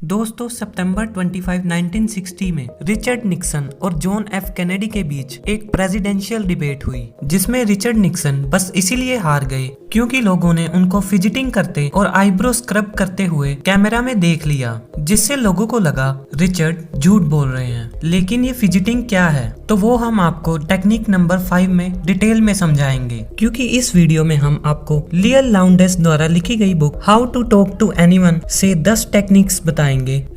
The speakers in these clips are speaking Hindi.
दोस्तों सितंबर 25, 1960 में रिचर्ड निक्सन और जॉन एफ कैनेडी के बीच एक प्रेसिडेंशियल डिबेट हुई, जिसमें रिचर्ड निक्सन बस इसीलिए हार गए क्योंकि लोगों ने उनको फिजिटिंग करते और आईब्रो स्क्रब करते हुए कैमरा में देख लिया, जिससे लोगों को लगा रिचर्ड झूठ बोल रहे हैं। लेकिन ये फिजिटिंग क्या है, तो वो हम आपको टेक्निक नंबर 5 में डिटेल में समझाएंगे, क्योंकि इस वीडियो में हम आपको लियल लाउंडेस द्वारा लिखी गई book how to talk to anyone से 10 टेक्निक्स बताएंगे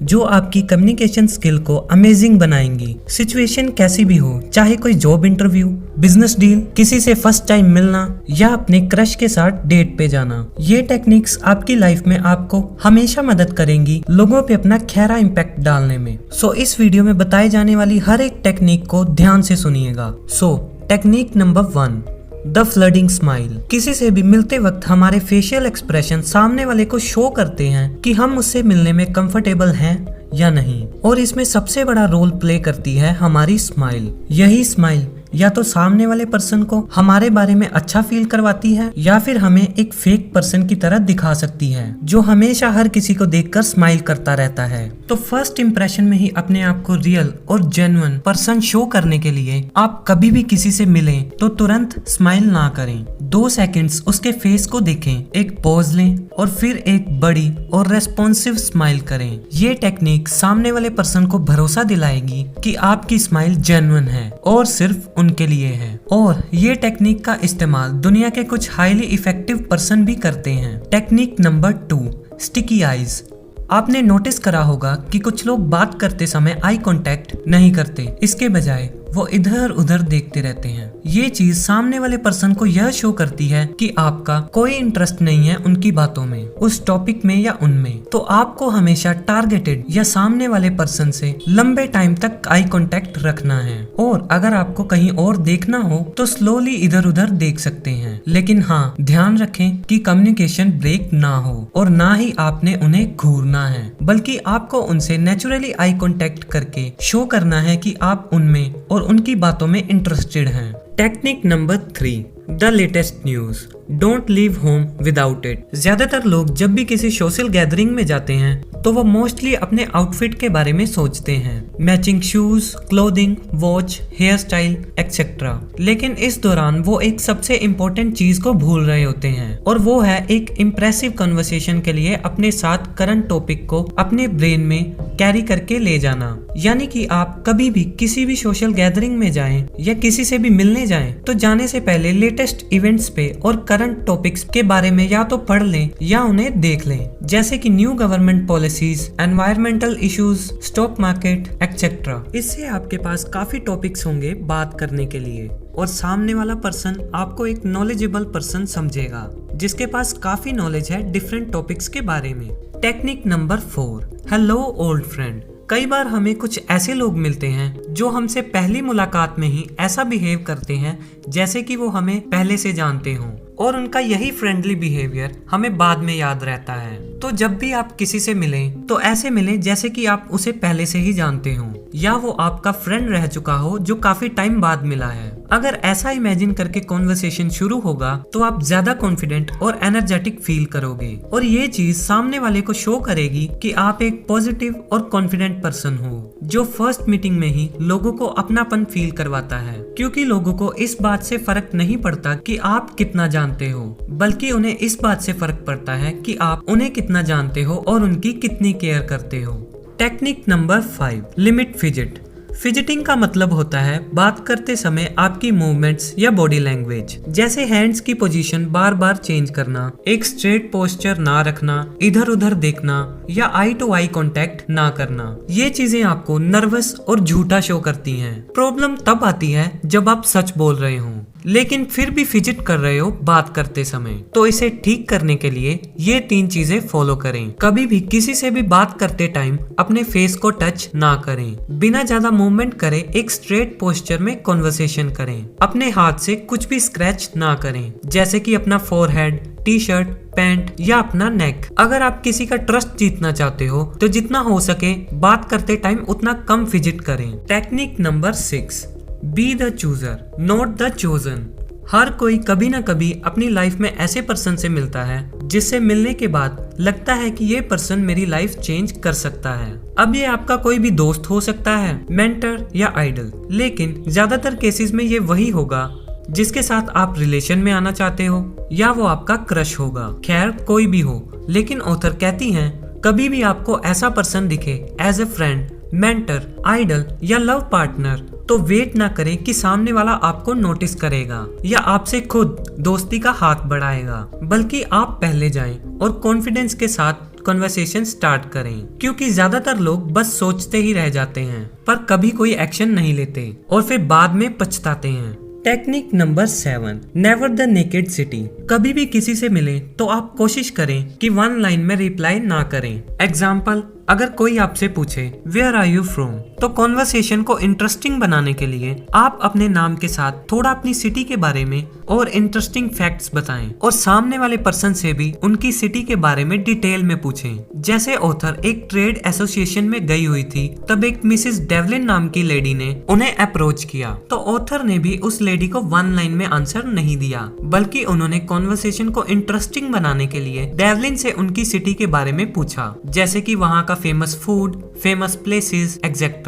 जो आपकी कम्युनिकेशन स्किल को अमेजिंग बनाएंगी। सिचुएशन कैसी भी हो, चाहे कोई जॉब इंटरव्यू, बिजनेस डील, किसी से फर्स्ट टाइम मिलना या अपने क्रश के साथ डेट पे जाना, ये टेक्निक्स आपकी लाइफ में आपको हमेशा मदद करेंगी लोगों पे अपना गहरा इम्पैक्ट डालने में। सो इस वीडियो में बताई जाने वाली हर एक टेक्निक को ध्यान से सुनिएगा। सो technique number 1, the flooding smile. किसी से भी मिलते वक्त हमारे फेशियल एक्सप्रेशन सामने वाले को शो करते हैं कि हम उससे मिलने में कंफर्टेबल हैं या नहीं, और इसमें सबसे बड़ा रोल प्ले करती है हमारी स्माइल। यही स्माइल या तो सामने वाले पर्सन को हमारे बारे में अच्छा फील करवाती है या फिर हमें एक फेक पर्सन की तरह दिखा सकती है जो हमेशा हर किसी को देखकर स्माइल करता रहता है। तो फर्स्ट इंप्रेशन में ही अपने आप को रियल और जेन्युइन पर्सन शो करने के लिए आप कभी भी किसी से मिलें तो तुरंत स्माइल ना करें। 2 सेकंड्स उसके फेस को देखें, एक पॉज लें और फिर एक बड़ी और रेस्पॉन्सिव स्माइल करें। ये टेक्निक सामने वाले पर्सन को भरोसा दिलाएगी कि आपकी स्माइल जेन्युइन है और सिर्फ उनके लिए है। और ये टेक्निक का इस्तेमाल दुनिया के कुछ हाईली इफेक्टिव पर्सन भी करते हैं। Technique number 2, sticky eyes. आपने नोटिस करा होगा कि कुछ लोग बात करते समय आई कांटेक्ट नहीं करते, इसके बजाय वो इधर उधर देखते रहते हैं। ये चीज सामने वाले पर्सन को यह शो करती है कि आपका कोई इंटरेस्ट नहीं है उनकी बातों में, उस टॉपिक में या उनमें। तो आपको हमेशा टारगेटेड या सामने वाले पर्सन से लंबे टाइम तक आई कांटेक्ट रखना है, और अगर आपको कहीं और देखना हो तो स्लोली इधर उधर देख सकते हैं। लेकिन हाँ, ध्यान रखें कि कम्युनिकेशन ब्रेक ना हो और ना ही आपने उन्हें घूरना है, बल्कि आपको उनसे नेचुरली आई कांटेक्ट करके शो करना है कि आप उनमें और उनकी बातों में इंटरेस्टेड हैं। Technique number 3, the latest news. Don't leave home without it. ज्यादातर लोग जब भी किसी सोशल गैदरिंग में जाते हैं तो वो मोस्टली अपने आउटफिट के बारे में सोचते हैं, matching shoes, clothing, watch, hair style etcetera. लेकिन इस दौरान वो एक सबसे इम्पोर्टेंट चीज को भूल रहे होते हैं, और वो है एक इम्प्रेसिव कन्वर्सेशन के लिए अपने साथ करंट टॉपिक को अपने ब्रेन में कैरी करके ले जाना। यानी कि आप कभी भी किसी भी सोशल गैदरिंग में जाएं या किसी से भी मिलने जाएं तो जाने से पहले लेटेस्ट इवेंट्स पे और करंट टॉपिक्स के बारे में या तो पढ़ लें या उन्हें देख लें, जैसे कि new government policies, environmental issues, stock market etcetera. इससे आपके पास काफी टॉपिक्स होंगे बात करने के लिए, और सामने वाला पर्सन आपको एक नॉलेजेबल पर्सन समझेगा जिसके पास काफी नॉलेज है डिफरेंट टॉपिक्स के बारे में। Technique number 4, hello old friend. कई बार हमें कुछ ऐसे लोग मिलते हैं जो हमसे पहली मुलाकात में ही ऐसा बिहेव करते हैं जैसे कि वो हमें पहले से जानते हों, और उनका यही फ्रेंडली बिहेवियर हमें बाद में याद रहता है। तो जब भी आप किसी से मिलें तो ऐसे मिलें जैसे कि आप उसे पहले से ही जानते हो या वो आपका फ्रेंड रह चुका हो जो काफी टाइम बाद मिला है। अगर ऐसा इमेजिन करके कॉन्वर्सेशन शुरू होगा तो आप ज्यादा कॉन्फिडेंट और एनर्जेटिक फील करोगे, और ये चीज सामने वाले को शो करेगी कि आप एक पॉजिटिव और कॉन्फिडेंट पर्सन हो, जो फर्स्ट मीटिंग में ही लोगों को अपनापन फील करवाता है। क्योंकि लोगों को इस बात से फर्क नहीं पड़ता कि आप कितना जानते हो, बल्कि उन्हें इस बात से फर्क पड़ता है कि आप उन्हें कितना जानते हो और उनकी कितनी केयर करते हो। Technique number 5, limit fidget. Fidgeting का मतलब होता है बात करते समय आपकी मूवमेंट्स या बॉडी लैंग्वेज, जैसे हैंड्स की पोजीशन बार बार चेंज करना, एक स्ट्रेट पोस्चर ना रखना, इधर उधर देखना या आई टू आई कांटेक्ट ना करना। ये चीजें आपको नर्वस और झूठा शो करती हैं। प्रॉब्लम तब आती है जब आप सच बोल रहे हो लेकिन फिर भी फिजिट कर रहे हो बात करते समय। तो इसे ठीक करने के लिए ये 3 चीजें फॉलो करें। कभी भी किसी से भी बात करते टाइम अपने फेस को टच ना करें, बिना ज्यादा मूवमेंट करे एक स्ट्रेट पोस्चर में कॉन्वर्सेशन करें, अपने हाथ से कुछ भी स्क्रैच ना करें, जैसे कि अपना फोरहेड, टी शर्ट, पैंट या अपना नेक। अगर आप किसी का ट्रस्ट जीतना चाहते हो तो जितना हो सके बात करते टाइम उतना कम फिजिट करें। Technique number 6, be the chooser not the chosen. हर कोई कभी ना कभी अपनी लाइफ में ऐसे पर्सन से मिलता है जिससे मिलने के बाद लगता है कि ये पर्सन मेरी लाइफ चेंज कर सकता है। अब ये आपका कोई भी दोस्त हो सकता है, मेंटर या आइडल, लेकिन ज्यादातर केसेस में ये वही होगा जिसके साथ आप रिलेशन में आना चाहते हो या वो आपका क्रश होगा। खैर कोई भी हो, लेकिन ऑथर कहती हैं कभी भी आपको ऐसा पर्सन दिखे as a friend, mentor, idol या लव पार्टनर तो वेट ना करें कि सामने वाला आपको नोटिस करेगा या आपसे खुद दोस्ती का हाथ बढ़ाएगा, बल्कि आप पहले जाएं और कॉन्फिडेंस के साथ कन्वर्सेशन स्टार्ट करें, क्योंकि ज्यादातर लोग बस सोचते ही रह जाते हैं पर कभी कोई एक्शन नहीं लेते और फिर बाद में पछताते हैं। Technique number 7, never the naked city. कभी भी किसी से मिले तो आप कोशिश करें कि वन लाइन में रिप्लाई ना करें। एग्जाम्पल, अगर कोई आपसे पूछे वेयर आर यू फ्रॉम, तो कॉन्वर्सेशन को इंटरेस्टिंग बनाने के लिए आप अपने नाम के साथ थोड़ा अपनी सिटी के बारे में और इंटरेस्टिंग फैक्ट्स बताएं और सामने वाले पर्सन से भी उनकी सिटी के बारे में डिटेल में पूछें। जैसे ऑथर एक ट्रेड एसोसिएशन में गई हुई थी, तब एक मिसेस डेवलिन नाम की लेडी ने उन्हें अप्रोच किया, तो ऑथर ने भी उस लेडी को वन लाइन में आंसर नहीं दिया, बल्कि उन्होंने कॉन्वर्सेशन को इंटरेस्टिंग बनाने के लिए डेवलिन से उनकी सिटी के बारे में पूछा, जैसे कि वहाँ का famous food, famous places etcetera.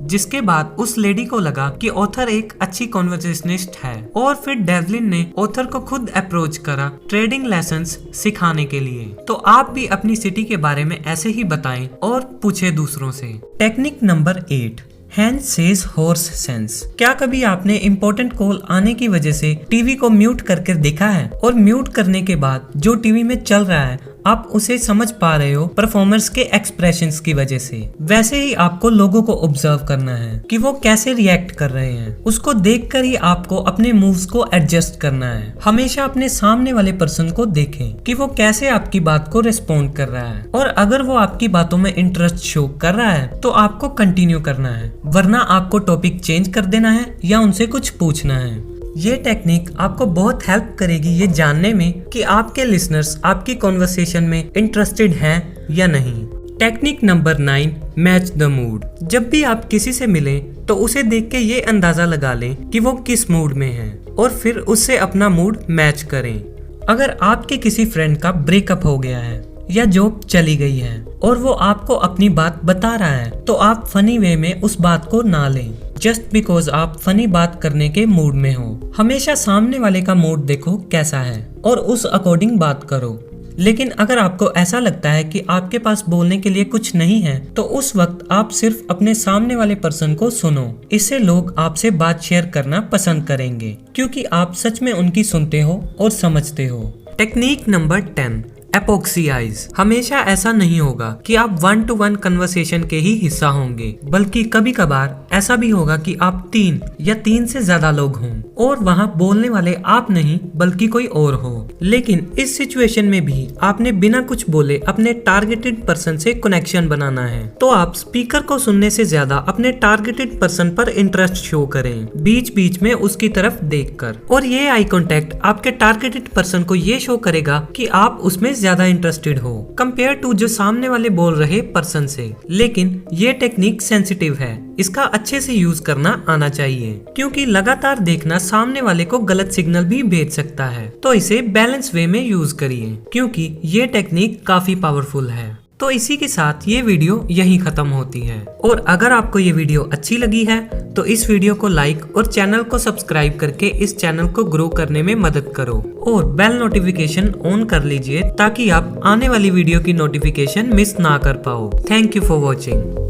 जिसके बाद उस लेडी को लगा कि ऑथर एक अच्छी कॉन्वर्सेशनिस्ट है और फिर डेवलिन ने ऑथर को खुद अप्रोच करा ट्रेडिंग लेसन्स सिखाने के लिए। तो आप भी अपनी सिटी के बारे में ऐसे ही बताएं और पूछें दूसरों से। Technique number 8, hand says horse sense. क्या कभी आपने इंपॉर्टेंट कॉल आने की वजह से टीवी को म्यूट करके देखा है और म्यूट करने के बाद जो टीवी में चल रहा है आप उसे समझ पा रहे हो परफॉर्मर्स के एक्सप्रेशंस की वजह से? वैसे ही आपको लोगों को ऑब्जर्व करना है कि वो कैसे रिएक्ट कर रहे हैं। उसको देखकर ही आपको अपने मूव्स को एडजस्ट करना है। हमेशा अपने सामने वाले पर्सन को देखें कि वो कैसे आपकी बात को रिस्पॉन्ड कर रहा है, और अगर वो आपकी बातों में इंटरेस्ट शो कर रहा है तो आपको कंटिन्यू करना है, वरना आपको टॉपिक चेंज कर देना है या उनसे कुछ पूछना है। ये टेक्निक आपको बहुत हेल्प करेगी ये जानने में कि आपके लिसनर्स आपकी कॉन्वर्सेशन में इंटरेस्टेड हैं या नहीं। Technique number 9, match the mood. जब भी आप किसी से मिलें तो उसे देख के ये अंदाजा लगा लें कि वो किस मूड में है और फिर उससे अपना मूड मैच करें। अगर आपके किसी फ्रेंड का ब्रेकअप हो गया है या जॉब चली गई है और वो आपको अपनी बात बता रहा है, तो आप फनी वे में उस बात को ना लें जस्ट बिकॉज आप फनी बात करने के मूड में हो। हमेशा सामने वाले का मूड देखो कैसा है और उस अकॉर्डिंग बात करो। लेकिन अगर आपको ऐसा लगता है कि आपके पास बोलने के लिए कुछ नहीं है, तो उस वक्त आप सिर्फ अपने सामने वाले पर्सन को सुनो। इससे लोग आपसे बात शेयर करना पसंद करेंगे, क्योंकि आप सच में उनकी सुनते हो और समझते हो। Technique number 10, epoxy eyes. हमेशा ऐसा नहीं होगा कि आप 1-to-1 कन्वर्सेशन के ही हिस्सा होंगे, बल्कि कभी कभार ऐसा भी होगा कि आप 3 या 3 से ज्यादा लोग हों और वहाँ बोलने वाले आप नहीं बल्कि कोई और हो। लेकिन इस सिचुएशन में भी आपने बिना कुछ बोले अपने टारगेटेड पर्सन से कनेक्शन बनाना है, तो आप स्पीकर को सुनने से ज्यादा अपने टारगेटेड पर्सन पर इंटरेस्ट शो करें, बीच बीच में उसकी तरफ देखकर। और ये आई कॉन्टेक्ट आपके टारगेटेड पर्सन को ये शो करेगा कि आप उसमें ज्यादा इंटरेस्टेड हो कंपेयर टू जो सामने वाले बोल रहे पर्सन से। लेकिन ये टेक्निक सेंसिटिव है, इसका अच्छे से यूज करना आना चाहिए, क्योंकि लगातार देखना सामने वाले को गलत सिग्नल भी भेज सकता है। तो इसे बैलेंस वे में यूज करिए, क्योंकि ये टेक्निक काफी पावरफुल है। तो इसी के साथ ये वीडियो यहीं खत्म होती है। और अगर आपको ये वीडियो अच्छी लगी है तो इस वीडियो को लाइक और चैनल को सब्सक्राइब करके इस चैनल को ग्रो करने में मदद करो और बेल नोटिफिकेशन ऑन कर लीजिए ताकि आप आने वाली वीडियो की नोटिफिकेशन मिस ना कर पाओ। Thank you for watching.